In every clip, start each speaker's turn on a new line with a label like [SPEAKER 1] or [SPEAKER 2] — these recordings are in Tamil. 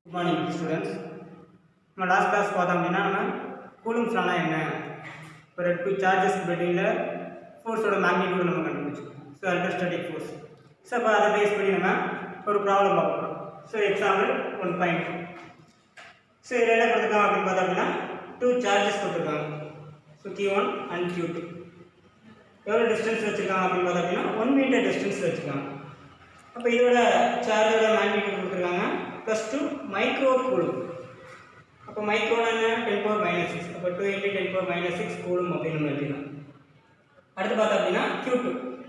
[SPEAKER 1] Good morning students. நம்ம லாஸ்ட் கிளாஸ் பார்த்தோம் அப்படின்னா நம்ம கூலும்ஸ் லானா என்ன, ஒரு டூ சார்ஜஸ் பிட்வீன்ல ஃபோர்ஸோட மேக்னிடியூட் நம்ம கண்டுபிடிச்சோம். So electrostatic force. ஸோ அப்போ அதை பேஸ் பண்ணி நம்ம ஒரு ப்ராப்ளம் பார்க்க போகிறோம். So example 1.2. ஸோ இதில் என்ன கொடுத்துருக்காங்க அப்படின்னு பார்த்தோம் அப்படின்னா டூ சார்ஜஸ் கொடுத்துருக்காங்க. ஸோ Q1 அண்ட் Q2 எவ்வளோ டிஸ்டன்ஸ் வச்சுருக்காங்க அப்படின்னு பார்த்தோம் அப்படின்னா 1 மீட்டர் டிஸ்டன்ஸ் வச்சுருக்காங்க. அப்போ இதோட சார்ஜோட மேக்னிடியூட் கொடுத்துருக்காங்க +2 மைக்ரோ கூலும். அப்போ மைக்ரோனா என்ன 10⁻⁻6. அப்போ 2 × 10⁻⁻6 கூலும் அப்படின்னு நம்ம எழுதிக்கலாம். அடுத்து பார்த்தோம் அப்படின்னா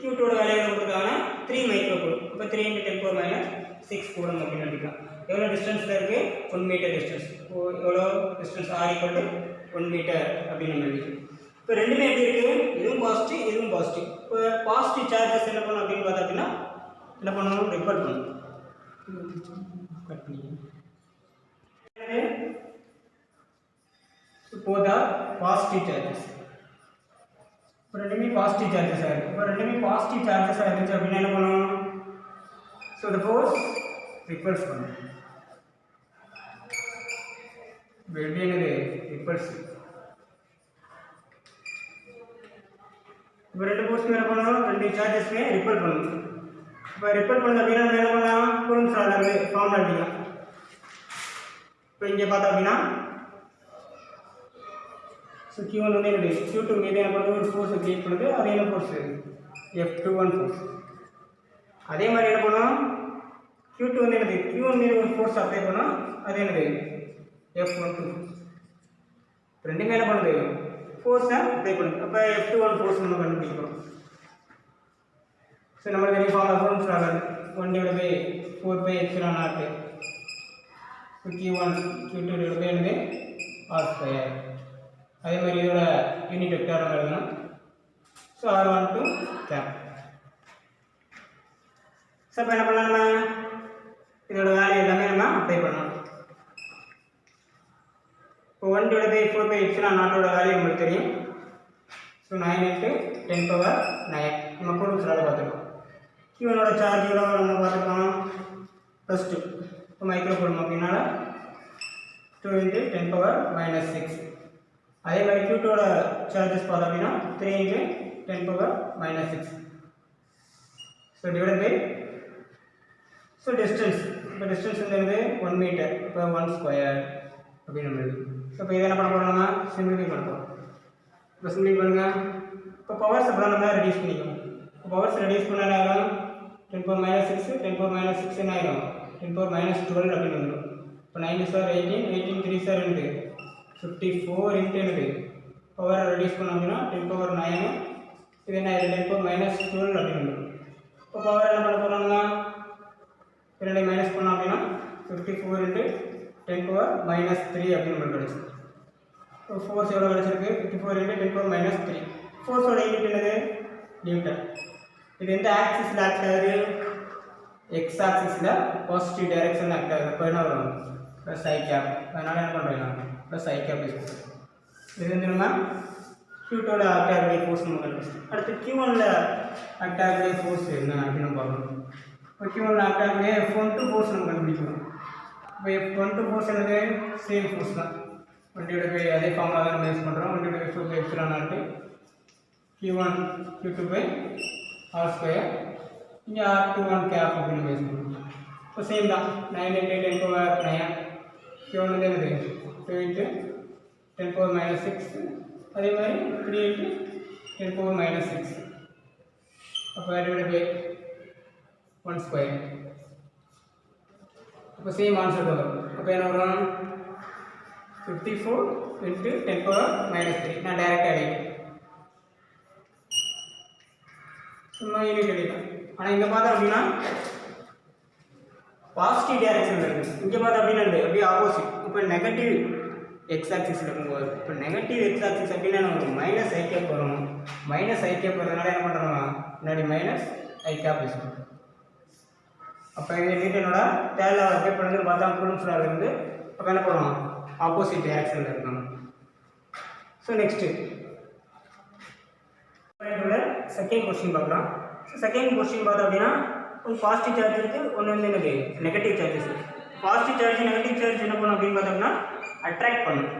[SPEAKER 1] Q2ஓட வேல்யூ கொடுத்துருக்காங்கன்னா 3 மைக்ரோ கூலும். அப்போ 3 × 10⁻⁶ கூலும் அப்படின்னு எழுதிக்கலாம். எவ்வளோ டிஸ்டன்ஸில் இருக்குது 1 மீட்டர் டிஸ்டன்ஸ். எவ்வளோ டிஸ்டன்ஸ் R = 1 மீட்டர் அப்படின்னு நம்ம எழுதிக்கலாம். இப்போ ரெண்டுமே எப்படி இருக்குது, இதுவும் பாசிட்டிவ் இதுவும் பாசிட்டிவ். இப்போ பாசிட்டிவ் சார்ஜஸ் என்ன பண்ணணும் அப்படின்னு பார்த்தோம் அப்படின்னா என்ன பண்ணணும், ரிப்பல் பண்ணணும். both are positive charges. இப்போ ரெண்டுமே பாசிட்டிவ் சார்ஜஸ் ஆயிருக்கு. இப்போ ரெண்டுமே பாசிட்டிவ் சார்ஜஸ் ஆயிருச்சு அப்படின்னா என்ன பண்ணணும், ஸோ the force repels பண்ணும். இப்போ எப்படி என்னது ரிப்பல்ஸ். இப்போ ரெண்டு ஃபோர்ஸுமே என்ன பண்ணணும், ரெண்டு சார்ஜஸ்மே ரிப்பல் பண்ணணும். இப்போ ரிப்பல் பண்ணுறது அப்படின்னா நம்ம என்ன பண்ணலாம், கூலும்ஸ் லால இருந்து ஃபார்முலா எழுதிக்கலாம். இப்போ இங்கே பார்த்தோம் அப்படின்னா ஸோ Q1 வந்து என்னது Q2 மீது என்ன பண்ணுறது, ஒரு ஃபோர்ஸை கிரியேட் பண்ணுது. அது என்ன ஃபோர்ஸு F21 ஃபோர்ஸ். அதே மாதிரி என்ன பண்ணோம், Q2 வந்து என்னது Q1 மீது ஒரு ஃபோர்ஸ் அப்ளை பண்ணோம். அது என்னது F12 ரெண்டுமே என்ன பண்ணுது, ஃபோர்ஸை அப்ளை பண்ணுது. அப்போ F21 ஃபோர்ஸ் நம்ம கண்டுபிடிக்கிறோம். ஸோ நம்மளுக்கு தெரியும் ஃபார்முலா கூலும்ஸ் லால 1/4πε0 Q1 Q2 என்னது R². அதே மாதிரி இதோட யூனிட் வெக்டார் நம்ம எழுதணும். So R12 gap. ஸோ இப்போ என்ன பண்ணலாம், நம்ம இதோட வேல்யூ எல்லாமே நம்ம அப்ளை பண்ணலாம். இப்போ 1/4πε0 வேல்யூ நம்மளுக்கு தெரியும். ஸோ 9 × 10⁻9 நம்ம கூலும்ஸ் லால பார்த்துருக்கோம். Q1ஓட சார்ஜ் எவ்வளோ நம்ம பார்த்துருக்கோம் +2. இப்போ மைக்ரோ கூலும் அப்படின்னால 2 × 10⁻⁻6. அதே மாதிரி Q2ஓட சார்ஜஸ் பார்த்தோம் அப்படின்னா 3 × 10⁻⁻6. So divide by so distance. இப்போ டிஸ்டன்ஸ் வந்து 1 மீட்டர். இப்போ 1² அப்படின்னு நம்ம எழுதி. இப்போ இதை என்ன பண்ண போகிறோம்னா சிம்பிளிஃபை பண்ண போகிறோம். இப்போ சிம்பிளிஃபை பண்ணுங்கள். இப்போ பவர்ஸ் அப்புறம் நம்ம ரெடியூஸ் பண்ணிக்கணும். இப்போ பவர்ஸ் ரெடியூஸ் பண்ண ஆகும் 10⁻⁶ 10⁻⁶ என்ன ஆகிடும் 10⁻12 அப்படின்னு வந்துடும். இப்போ 9 × 18 18 3 என்னது 54 × என்னது பவர் ரெடியூஸ் பண்ணோம் அப்படின்னா 10⁻9. இது என்ன 10⁻12 அப்படின்னு வந்துடும். இப்போ பவர் என்ன பண்ண போகிறோம்னா இரண்டை மைனஸ் பண்ணோம் அப்படின்னா 54 × 10⁻³ அப்படின்னு நம்மளுக்கு கிடச்சிது. இப்போ ஃபோர்ஸ் எவ்வளோ கிடச்சிருக்கு 54 × 10⁻³ ஃபோர்ஸோட யூனிட் என்னது நியூட்டன். இது எந்த ஆக்சிஸில் ஆக்ட் ஆகுது, எக்ஸ் ஆக்சிஸில் பாசிட்டிவ் டைரக்ஷனில் ஆக்ட் ஆகுது. இப்போ என்ன வரும் +i கேப். அதனால் என்ன பண்ணுறோம் +i கேப் யூஸ் பண்ணுறோம். இது வந்து நம்ம Q2ஓட ஆக்ட் ஆகக்கூடிய ஃபோர்ஸ் நம்ம கண்டுபிடிச்சோம். அடுத்து Q1ல் ஆக்ட் ஆகக்கூடிய ஃபோர்ஸ் என்ன அப்படின்னு நம்ம பார்க்கணும். இப்போ Q1ல் ஆக்ட் ஆகக்கூடிய F12 ஃபோர்ஸ் நம்ம கண்டுபிடிக்கணும். இப்போ F12 ஃபோர்ஸ் என்னது சேம் ஃபோர்ஸ் தான். 1/4 அதே ஃபார்முலா தான் நம்ம யூஸ் பண்ணுறோம். 1/4πε0 Q1 Q2/R². இங்கே R21 கேப் அப்படின்னு யூஸ் பண்ணுறோம். இப்போ சேம் தான் 9 × 10⁻9. Q1 வந்து என்னது 2 × 10⁻⁶. அதே மாதிரி 3 × 10⁻⁶. அப்போ டிவைட் பை 1². அப்போ சேம் ஆன்சர் தான் வரும். அப்போ என்ன வரும் 54 × 10⁻⁻3. நான் டைரெக்டாக அடிக்கிறேன், சும்மா யூனிட் அடிக்கலாம். ஆனால் இங்கே பார்த்தோம் அப்படின்னா பாசிட்டிவ் டைரக்ஷன் இருக்குது. இங்கே பார்த்தோம் அப்படின்னா அப்படியே ஆப்போசிட். இப்போ நெகட்டிவ் எக்ஸ் ஆக்சிஸில் இருக்கும்போது இப்போ நெகட்டிவ் எக்ஸ் ஆக்சிஸ் அப்படின்னா நமக்கு -i கேப் வரும். -i கேப் வரதுனால என்ன பண்ணுறோம் முன்னாடி -i கேப் யூஸ் பண்ணுறோம். அப்போ இந்த நியூட்டனோட தேர்ட் லா அப்ளை பண்ணுறது பார்த்தா கூலும்ஸ் லால இருந்து அப்போ என்ன பண்ணுவோம் ஆப்போசிட் டைரக்ஷனில் இருக்கணும். ஸோ நெக்ஸ்ட்டு செகண்ட் கொஸ்டின் பார்க்கலாம். ஸோ செகண்ட் கொஸ்டின் பார்த்தோம் அப்படின்னா ஒரு பாசிட்டிவ் சார்ஜ் இருக்குது, ஒன்று வந்து என்னது நெகட்டிவ் சார்ஜஸ் இருக்குது. பாசிட்டிவ் சார்ஜ் நெகட்டிவ் சார்ஜ் என்ன பண்ணும் அப்படின்னு பார்த்தோம்னா அட்ராக்ட் பண்ணும்.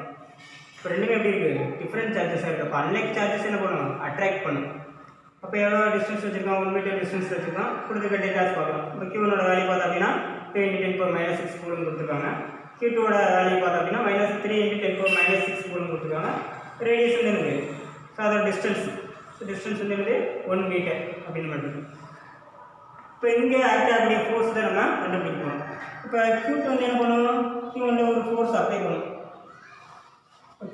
[SPEAKER 1] இப்போ ரெண்டுமே எப்படி இருக்குது, டிஃப்ரெண்ட் சார்ஜஸாக இருக்குது. அப்போ அன்லைக் சார்ஜஸ் என்ன பண்ணும், அட்ராக்ட் பண்ணும். அப்போ எவ்வளோ டிஸ்டன்ஸ் வச்சுருக்கோம், 1 மீட்டர் டிஸ்டன்ஸ் வச்சுருக்கோம். கொடுத்துருக்க டேட்டாஸ் பார்க்கலாம். இப்போ Q1ஓட வேல்யூ பார்த்தோம் அப்படின்னா 2 × 10⁻6 கூலும் கொடுத்துருக்காங்க. Q2ஓட வேல்யூ பார்த்தோம் அப்படின்னா -3 × 10⁻6 கூலும் கொடுத்துருக்காங்க. ரேடியஸ் வந்து இருக்குது. ஸோ அதோட டிஸ்டன்ஸ் வந்து 1 மீட்டர் அப்படின்னு பண்ணுறது. இப்போ இங்கே ஆக்ட் ஆகக்கூடிய ஃபோர்ஸ் தான் நம்ம கண்டுபிடிக்கணும். இப்போ Q2 வந்து என்ன பண்ணணும், Q1ல ஒரு ஃபோர்ஸ் அப்ளை பண்ணணும்.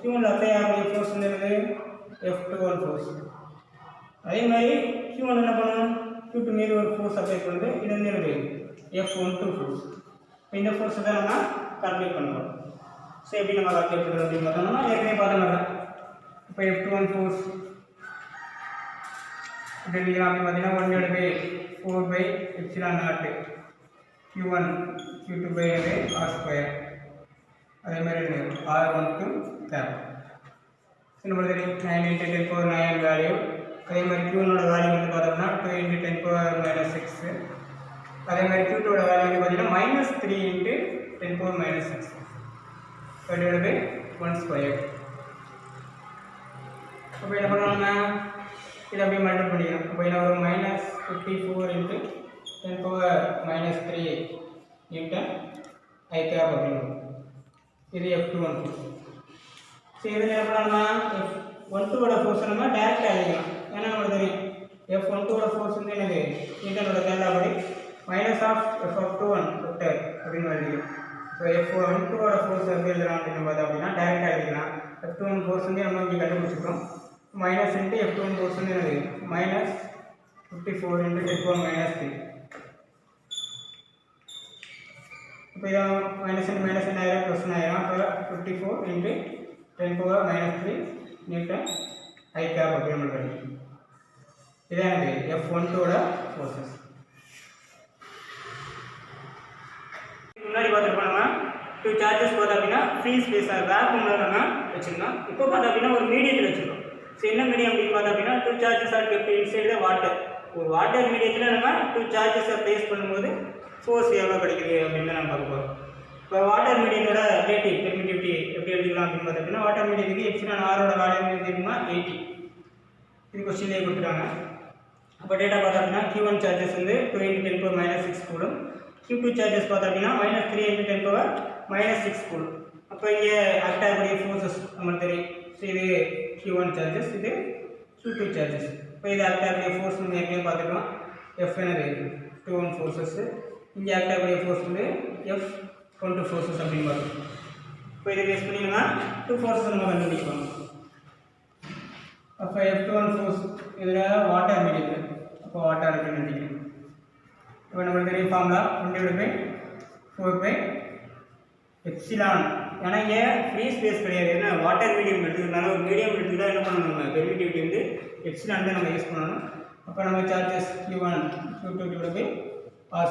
[SPEAKER 1] Q1ல அப்ளை ஆகக்கூடிய ஃபோர்ஸ் வந்து F21 ஃபோர்ஸ். அதே மாதிரி Q1 என்ன பண்ணணும், Q2 மீது ஒரு ஃபோர்ஸ் அப்ளை பண்ணுறது. இது வந்து F12 ஃபோர்ஸ். இப்போ இந்த ஃபோர்ஸை தான் நம்ம கால்குலேட் பண்ணுறோம். ஸோ எப்படி நம்ம கால்குலேட் பண்ணுறோம் அப்படின்னு பார்த்தோம்னா ஏற்கனவே பார்த்த மாதிரி தான். இப்போ F21 ஃபோர்ஸ் எப்படி எழுதிக்கலாம் அப்படின்னு பார்த்தீங்கன்னா 1/4/ε0 Q1 Q2/r². அதே மாதிரி R12 கேப். நம்மளுக்கு 9 × 10⁻9 வேல்யூ. அதே மாதிரி Q1ஓட வேல்யூ வந்து பார்த்தோம்னா 2 × 10⁻6. அதே மாதிரி Q2ஓட வேல்யூ வந்து பார்த்தீங்கன்னா -3 × 10⁻6 /1². அப்போ என்ன பண்ணுவாங்க, இதை அப்படியே மல்டிபிள் பண்ணிக்கணும். அப்போ என்ன வரும், -54 × 10⁻3 நியூட்டன் ஐ கேப் அப்படின்னு வரும். இது F21 ஃபோர்ஸ். ஸோ இதில் என்ன பண்ணலாம்னா F12ஓட ஃபோர்ஸ் நம்ம டேரெக்டாக எழுதிக்கலாம். ஏன்னா நம்மளுக்கு தெரியும் F12ஓட ஃபோர்ஸ் வந்து என்னது, நியூட்டனோட தேவைப்படி -F21 வெக்டர் அப்படின்னு எழுதிக்கலாம். இப்போ F12ஓட ஃபோர்ஸ் வந்து எழுதலாம் அப்படின்னு பார்த்தோம் அப்படின்னா டேரெக்டாக எழுதிக்கலாம். F21 ஃபோர்ஸ் வந்து நம்ம இங்கே கண்டுபிடிச்சிருக்கோம். மைனஸ் இன்ட்டு F21 ஃபோர்ஸ் வந்து என்னது, -54 × 10⁻3. இப்போ இதை மைனஸ் என்ன ஆயிரம், ப்ளஸ் ஆயிரம். அப்போ 54 × 10⁻3 நியூட்டன் ஐ கேப் அப்படின்னு நம்ம படிக்கும். இதான் எனக்கு F12ஓட ஃபோர்ஸஸ். முன்னாடி பார்த்துருப்போம் நம்ம 2 சார்ஜஸ் பார்த்தோம் அப்படின்னா ஃப்ரீ ஸ்பேஸாக வேக்யூமில் நம்ம வச்சுருந்தோம். இப்போ பார்த்தோம் அப்படின்னா ஒரு மீடியத்தில் வச்சுருக்கோம். ஸோ என்ன மீடியம் அப்படின்னு பார்த்தோம் அப்படின்னா 2 charges are kept inside the water. ஒரு வாட்டர் மீடியத்தில் நம்ம 2 சார்ஜஸை ப்ளேஸ் பண்ணும்போது ஃபோர்ஸ் எவ்வளோ கிடைக்குது அப்படின்னு தான் நம்ம பார்க்க போகிறோம். இப்போ வாட்டர் மீடியத்தோட ரிலேட்டிவ் பெர்மிட்டிவிட்டி எப்படி எழுதிக்கலாம் அப்படின்னு பார்த்தோம் அப்படின்னா வாட்டர் மீடியத்துக்கு εr-ஓட வேல்யூ தெரியுமா 80. இது கொஸ்டின்லேயே கொடுத்துட்டாங்க. அப்போ டேட்டா பார்த்தோம் அப்படின்னா Q1 சார்ஜஸ் வந்து 2 × 10⁻6 கூலும். Q2 சார்ஜஸ் பார்த்தோம் அப்படின்னா -3 × 10⁻6 கூலும். அப்போ இங்கே ஆக்ட் ஆகக்கூடிய ஃபோர்ஸஸ் நம்மளுக்கு தெரியும். ஸோ இது Q1 சார்ஜஸ், இது Q2 சார்ஜஸ். இப்போ இது ஆக்ட் ஆகக்கூடிய ஃபோர்ஸ் நம்ம ஏற்கனவே பார்த்துக்கலாம். F என்னது 21 ஃபோர்ஸஸ். இங்கே ஆக்ட் ஆகக்கூடிய ஃபோர்ஸ் வந்து F12 ஃபோர்ஸஸ் அப்படின்னு பார்த்துக்கலாம். இப்போ இதை பேஸ் பண்ணிங்கன்னா 2 ஃபோர்ஸஸ் நம்ம கண்டுபிடிக்கலாம். அப்போ F21 ஃபோர்ஸ் இதில் வாட்டர் மீடியம். அப்போ வாட்டர் அப்படின்னு நினைக்கிறேன். இப்போ நம்மளுக்கு தெரியும் ஃபார்முலா 1/4/ε. ஏன்னா இங்கே ஃப்ரீ ஸ்பேஸ் கிடையாது. ஏன்னா வாட்டர் மீடியம் எடுத்துக்கிறதுனால ஒரு மீடியம் எடுத்துக்கிட்டால் என்ன பண்ணணும், நம்ம பெர்மிட்டிவிட்டி வந்து எப்சிலான் தான் நம்ம யூஸ் பண்ணணும். அப்போ நம்ம சார்ஜஸ் Q1 Q2 r².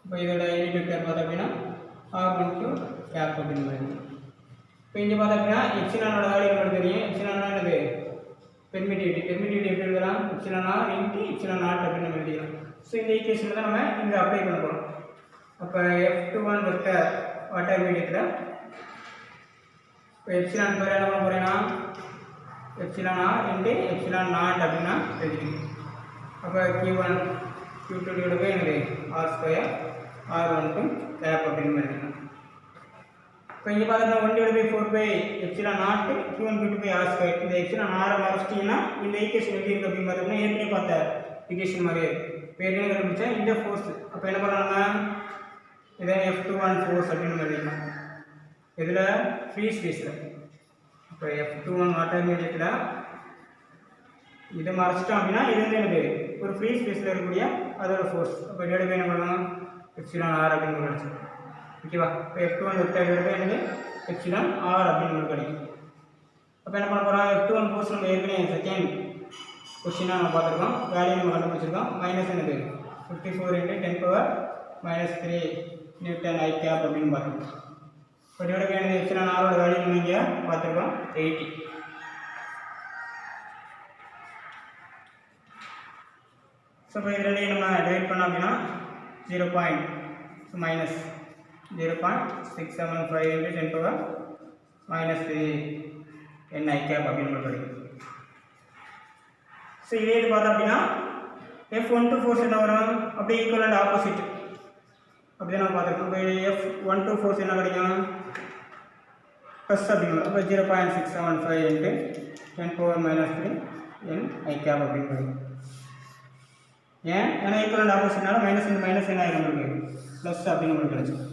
[SPEAKER 1] இப்போ இதோட யூனிட் வெக்டர் பார்த்தோம் அப்படின்னா R12 கேப் அப்படின்னு மாதிரி. இப்போ இங்கே பார்த்தோம் அப்படின்னா எப்சிலானோட வேல்யூ நம்மளுக்கு தெரியும். எப்சிலானா என்னது, பெர்மிட்டிவிட்டி. பெர்மிட்டிவிட்டி எப்படி எழுதலாம், εr × ε0 அப்படின்னு நம்ம எழுதிக்கலாம். ஸோ இந்த ஈக்குவேஷனில் தான் நம்ம இங்கே அப்ளை பண்ண போகிறோம். அப்போ F21 வெக்டர் வாட்டர் மீடியத்தில் இப்போ எப்சிலான் பேர் என்ன பண்ண போகிறேன்னா εr × ε0 அப்படின்னா எழுதிக்கணும். அப்போ Q1 Q2 என்னது r² R12 கேப் அப்படின்னு எழுதிக்கலாம். இப்போ இங்கே பார்த்தோம்னா 1/4/ε0 Q1 Q2/r². இந்த εr மறைச்சிட்டிங்கன்னா இந்த ஈக்குவேஷன் எப்படி இருக்குது அப்படின்னு பார்த்தோம்னா ஏற்கனவே பார்த்த ஈக்குவேஷன் மாதிரி இப்போ ஏற்கனவே கண்டுபிடிச்சா இந்த ஃபோர்ஸ். அப்போ என்ன பண்ணலாம்னா இதை F21 ஃபோர்ஸ் அப்படின்னு எழுதிக்கலாம். இதில் ஃப்ரீ ஸ்பேஸில் இப்போ F21 வாட்டர் மீடியத்தில் இதை மறைச்சிட்டோம் அப்படின்னா இது வந்து எனக்கு ஒரு ஃப்ரீ ஸ்பேஸில் இருக்கக்கூடிய அதோட ஃபோர்ஸ். அப்போ இதோட என்ன பண்ணலாம் εr அப்படின்னு நினச்சிக்கலாம். ஓகேவா. இப்போ F21 வெக்டர் எனக்கு εr அப்படின்னு நமக்கு கிடைக்கும். அப்போ என்ன பண்ண போகிறோம், F21 ஃபோர்ஸ் நம்ம ஏற்கனவே செகண்ட் கொஸ்டினாக நம்ம பார்த்துருக்கோம். வேல்யூ நம்ம கண்டுபிடிச்சிருக்கோம். மைனஸ் என்னது 54 × 10⁻3 நியூட்டன் ஐ கேப் அப்படின்னு பார்த்துருக்கோம். இப்போ இதோட வேண்டியது εr-ஓட வேல்யூ நம்ம இங்கே பார்த்துருக்கோம் 80. ஸோ இப்போ இதில் நம்ம டிவைட் பண்ணோம் அப்படின்னா 0. Minus 0.675 into 10 power minus 3 n I cap அப்படின்னு கிடைக்கும். ஸோ இதே இது பார்த்தோம் அப்படின்னா F12 ஃபோர்ஸ் என்ன வரும், அப்படியே ஈக்குவல் அண்ட் ஆப்போசிட் அப்படி தான் நம்ம பார்த்துருக்கோம். இப்போ F12 ஃபோர்ஸ் என்ன கிடைக்கும், ப்ளஸ் அப்படின்னு வரும். அப்போ 0.675 into 10 power minus 3 n I cap அப்படின்னு கிடைக்கும். ஏன், ஏன்னா ஈக்குவல் அண்ட் ஆப்போசிட்னால மைனஸ் இன்ட்டு மைனஸ் என்ன ஆகிடும், நம்மளுக்கு ப்ளஸ் அப்படின்னு நம்மளுக்கு கிடைக்கும்.